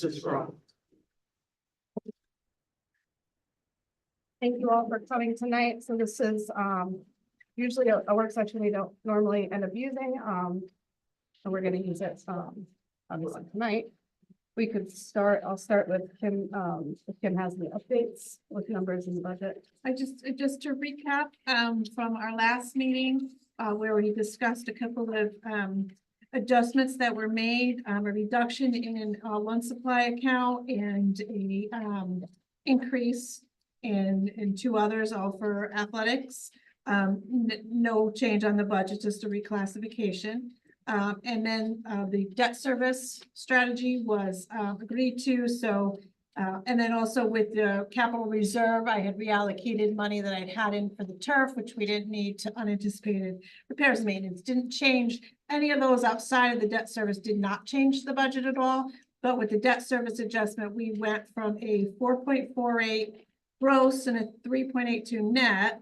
is wrong. Thank you all for coming tonight. So this is usually a work session we don't normally end up using. And we're going to use it obviously tonight. We could start, I'll start with Kim, if Kim has the updates with numbers in the budget. Just to recap from our last meeting where we discussed a couple of adjustments that were made, a reduction in one supply account and a increase in two others, all for athletics. No change on the budget, just a reclassification. And then the debt service strategy was agreed to. So, and then also with the capital reserve, I had reallocated money that I'd had in for the turf, which we didn't need to unanticipated repairs and maintenance. Didn't change any of those outside of the debt service, did not change the budget at all. But with the debt service adjustment, we went from a 4.48 gross and a 3.82 net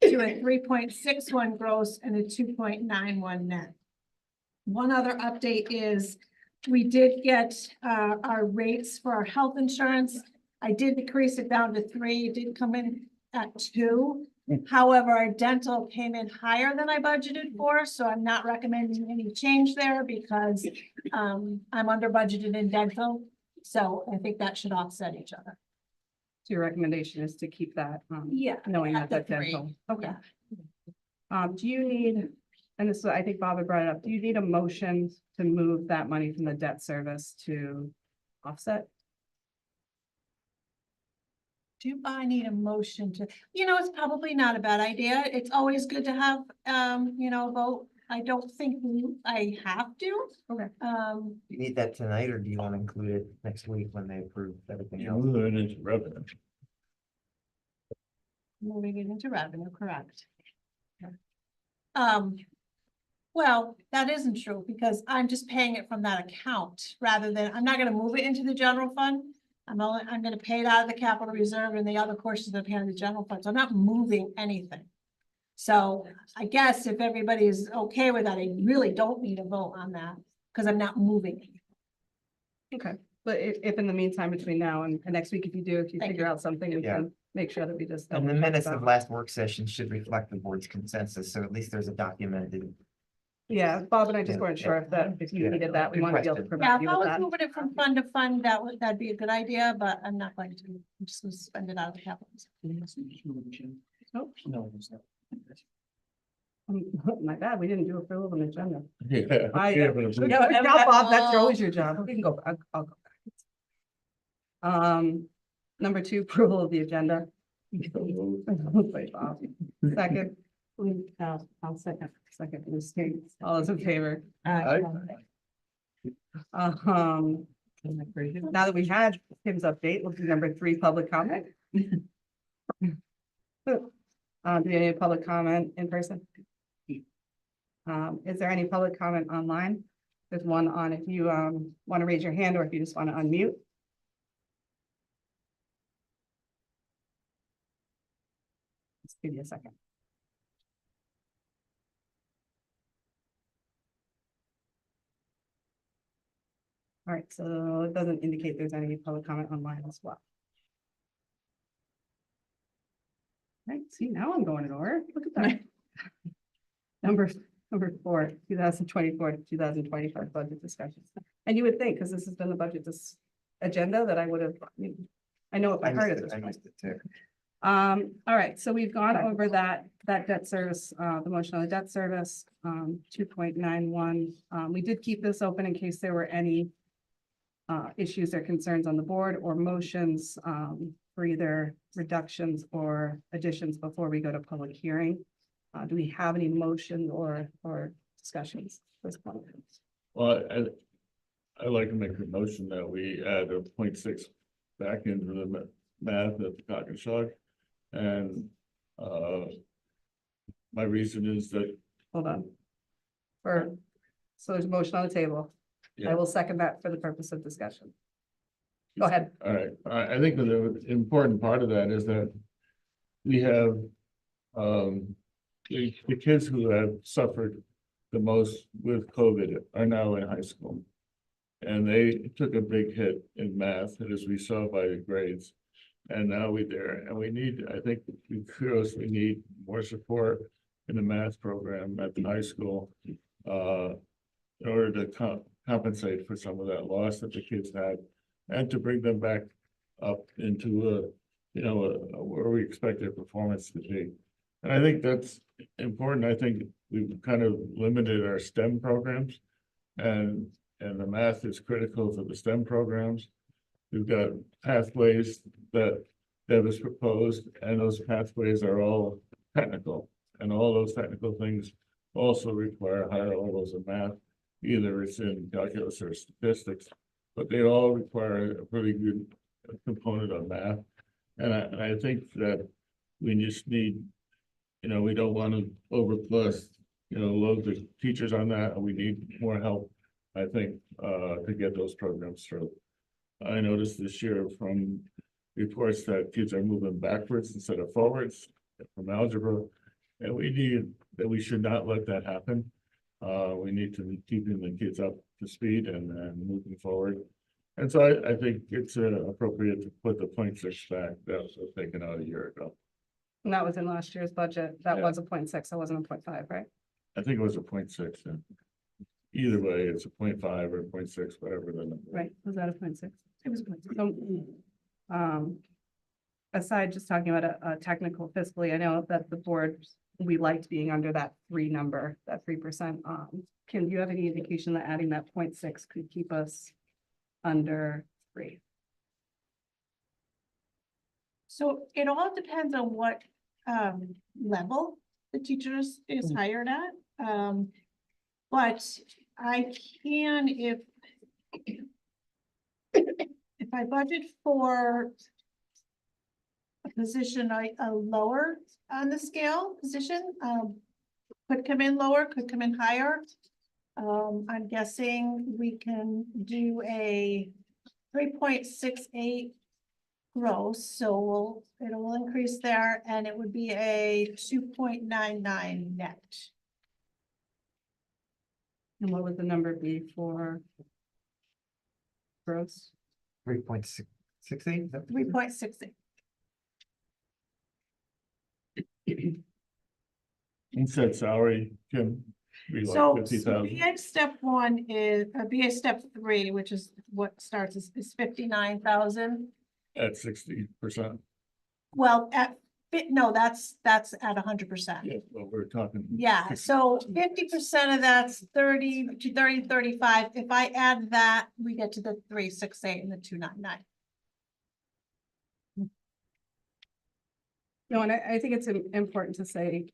to a 3.61 gross and a 2.91 net. One other update is we did get our rates for our health insurance. I did decrease it down to 3, it did come in at 2. However, our dental came in higher than I budgeted for, so I'm not recommending any change there because I'm under budgeted in dental. So I think that should offset each other. So your recommendation is to keep that, Yeah. knowing at that the that's 3. dental. Okay. Yeah. Do you need, and this is, I think Bob had brought it up, do you need a motion to move that money from the debt service to offset? Do I need a motion to, it's probably not a bad idea. It's always good to have, a vote. I don't think I have to. Okay. You need that tonight, or do you want to include it next week when they approve everything else? Moving into revenue. Moving it into revenue, correct. Well, that isn't true because I'm just paying it from that account rather than, I'm not gonna move it into the general fund. I'm gonna pay it out of the capital reserve and the other portions that pay out of the general fund. So I'm not moving anything. So I guess if everybody is okay with that, I really don't need a vote on that because I'm not moving anything. Okay, but if in the meantime, between now and next week, if you Thank figure out something, we Yeah. can make sure that we just. And the double check minutes that. of last work session should reflect the board's consensus, so at least there's a documented. Yeah, Bob and I just Yeah, weren't sure if you Yeah. needed that, we Good want to be able to question. Yeah, provide if you I with was that. moving it from fund to fund, that'd be a good idea, but I'm not going to. I'm just gonna spend it out of the capital. Nope. No, it's not. My bad, we didn't do approval of an agenda. Yeah. Good job, Bob, that's always your job. We can go, I'll go back. Number 2, approval of the agenda. Wait, Bob. Second. I'll second. All those in favor. Aye. Now that we've had Kim's update, we'll do number 3, public comment. Do we have any public comment in person? Is there any public comment online? There's one on if you want to raise your hand or if you just want to unmute. Just give you a second. All right, so it doesn't indicate there's any public comment online as well. All right, see, now I'm going in order. Look at that. Number 4, 2024 to 2025 budget discussions. And you would think, because this has been the budget agenda, that I would have, I know if I heard it. I missed it too. All right, so we've gone over that debt service, the motion on the debt service, 2.91. We did keep this open in case there were any issues or concerns on the board or motions for either reductions or additions before we go to public hearing. Do we have any motions or discussions at this point? Well, I'd like to make a motion that we add a 0.6 back into the math at the cock and shock. And my reason is that. Hold on. So there's a motion on the table. I Yeah. will second that for the purpose of discussion. Go ahead. All right, I think that the important part of that is that we have the kids who have suffered the most with COVID are now in high school. And they took a big hit in math, and as we saw by the grades. And now we're there, and we need, I think, we need more support in the math program at the high school. In order to compensate for some of that loss that the kids had, and to bring them back up into where we expect their performance to be. And I think that's important. I think we've kind of limited our STEM programs, and the math is critical for the STEM programs. We've got pathways that Deb has proposed, and those pathways are all technical, and all those technical things also require higher levels of math. Either it's in calculus or statistics, but they all require a pretty good component of math. And I think that we just need, we don't want to overplus, load the teachers on that, and we need more help, I think, to get those programs through. I noticed this year from reports that kids are moving backwards instead of forwards from algebra, and we should not let that happen. We need to be keeping the kids up to speed and moving forward. And so I think it's appropriate to put the 0.6 back that was taken out a year ago. And that was in last year's budget. That Yeah. was a 0.6, that wasn't a 0.5, right? I think it was a 0.6. And either way, it's a 0.5 or 0.6, whatever the number. Right, was that a 0.6? It was good. So, aside just talking about a technical fiscally, I know that the board, we liked being under that 3 number, that 3%. Can you have any indication that adding that 0.6 could keep us under 3? So it all depends on what level the teachers is hired at. But I can, if I budget for a position, a lower on the scale position, could come in lower, could come in higher. I'm guessing we can do a 3.68 gross, so it will increase there, and it would be a 2.99 net. And what would the number be for gross? 3.68. 3.68. Instead salary, Kim, be like So 50,000. BA step 1 is, BA step 3, which is what starts is 59,000. At 60%. Well, no, that's at 100%. Yeah, but we're talking. Yeah, so 50% of that's 30 to 35. If I add that, we get to the 368 and the 299. No, and I think it's important to say,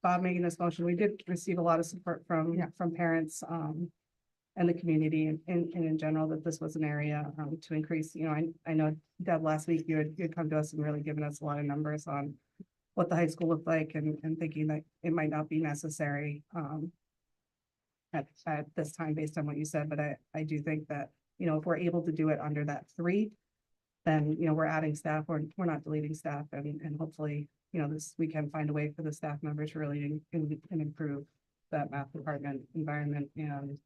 Bob making this motion, we did receive a lot of support from parents, and the community and in general, that this was an area, to increase, I know Deb, last week you had come to us and really given us a lot of numbers on what the high school looked like and thinking that it might not be necessary, at this time based on what you said, but I do think that, if we're able to do it under that 3, then, we're adding staff, we're not deleting staff, and hopefully, we can find a way for the staff members to really improve that math department environment and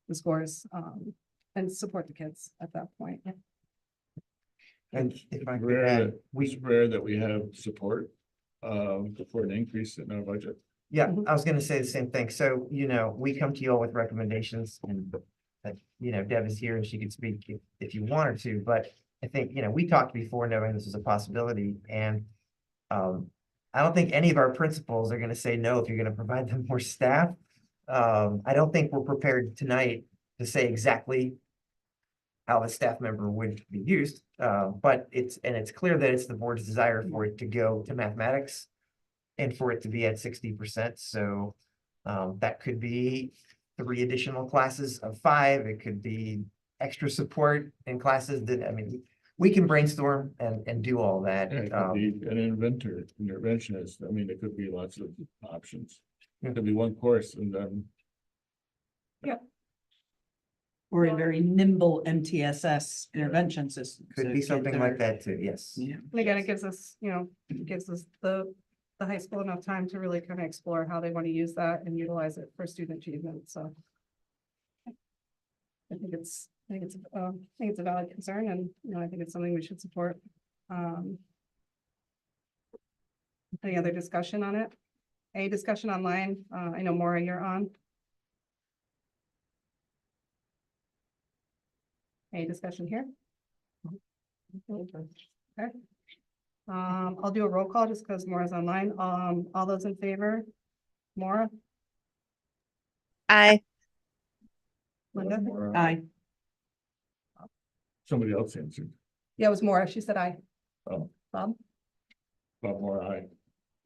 the scores, and support the kids at that point. And if I could Rare add, that, it's rare that we have support for an increase in our budget. yeah, I was gonna say the same thing. So, we come to you all with recommendations and Deb is here and she could speak if you want her to, but I think, we talked before knowing this was a possibility, and I don't think any of our principals are gonna say no if you're gonna provide them more staff. I don't think we're prepared tonight to say exactly how the staff member would be used, but it's clear that it's the board's desire for it to go to mathematics and for it to be at 60%. So that could be 3 additional classes of 5. It could be extra support in classes we can brainstorm and do all that. Yeah, it could be an interventionist. It could be lots of options. It could be one course and then. Or a very nimble MTSS intervention system. Could So be kids something are- like that too, yes. Yeah. And again, it gives us, the high school enough time to really kind of explore how they want to use that and utilize it for student achievement, so. I think it's a valid concern and, I think it's something we should support. Any other discussion on it? Any discussion online? I know Maura, you're on. Any discussion here? Okay. I'll do a roll call just because Maura's online. All those in favor? Maura, Aye. Linda? Aye. Somebody else answered. Yeah, it was Maura. She said aye. Oh, Bob? Bob Moore, aye.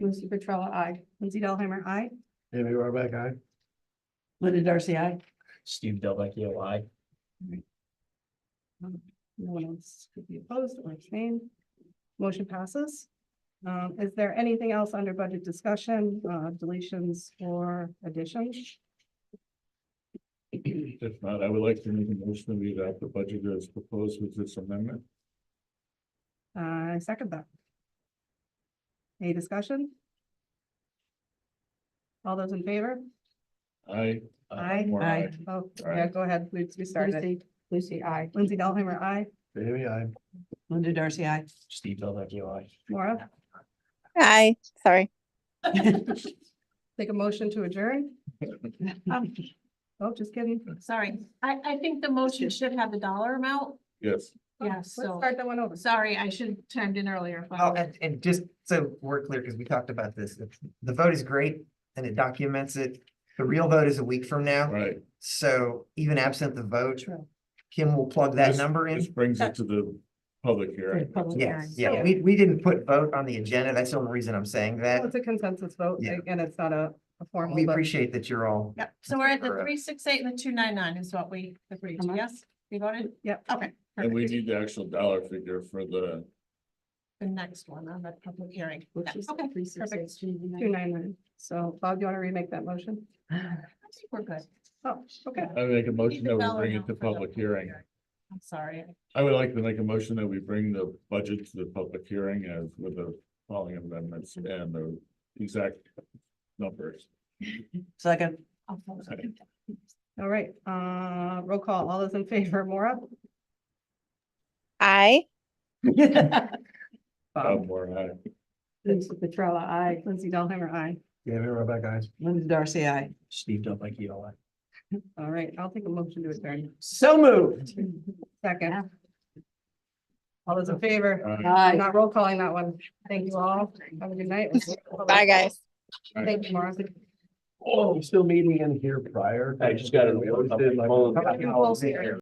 Lucy Petrella, aye. Lindsay Delheimer, aye. Amy Rohrbach, aye. Linda Darcy, aye. Steve Delvecchio, aye. No one else could be opposed or abstain. Motion passes. Is there anything else under budget discussion, deletions or additions? If not, I would like to make a motion to leave out the budget as proposed with this amendment. I second that. Any discussion? All those in favor? Aye. Aye. Moore, Aye. Oh, yeah, go ahead. We started. Lucy, aye. Lindsay Delheimer, aye. Amy, aye. Linda Darcy, aye. Steve Delvecchio, aye. Maura, Aye. Sorry. take a motion to adjourn. Oh, just kidding. Sorry, I think the motion should have the dollar amount. Yes. Yeah, Let's so, start that one over. sorry, I should have chimed in earlier. but- Oh, and just so we're clear, because we talked about this, the vote is great and it documents it. The real vote is a week from now. Right. So even absent the vote, Kim will plug that This- number This in. brings it to the public hearing. Yes, yeah, we didn't put vote on the agenda. That's the only reason I'm saying Well, that. it's a consensus vote, Yeah. and it's not a formal, We but appreciate that you're all. Yep, so we're at the Correct. 368 and the 299 is what we agreed How to, much? yes? We voted? Yep. Okay. And we perfect. need the actual dollar figure for the, The next one on the public hearing. Which Yeah, is okay, 368, perfect. 299. So Bob, do you want to remake that motion? I think we're good. Oh, okay. I make a motion the that we dollar bring it amount to for the public hearing. I'm sorry. I would like to make a motion that we bring the budget to the public hearing as with the following amendments and the exact numbers. Second. All right, roll call. All those in favor, Maura? Aye. Bob, Moore, aye. Lindsay Petrella, aye. Lindsay Delheimer, aye. Amy Rohrbach, aye. Linda Darcy, aye. Steve Delvecchio, aye. All right, I'll take a motion to adjourn. So moved. Second. All those in favor? Aye. I'm not roll calling that one. Thank you all. Have a good night. Bye, guys. Thank you, Maura. Oh, still meeting in here prior. I just got it.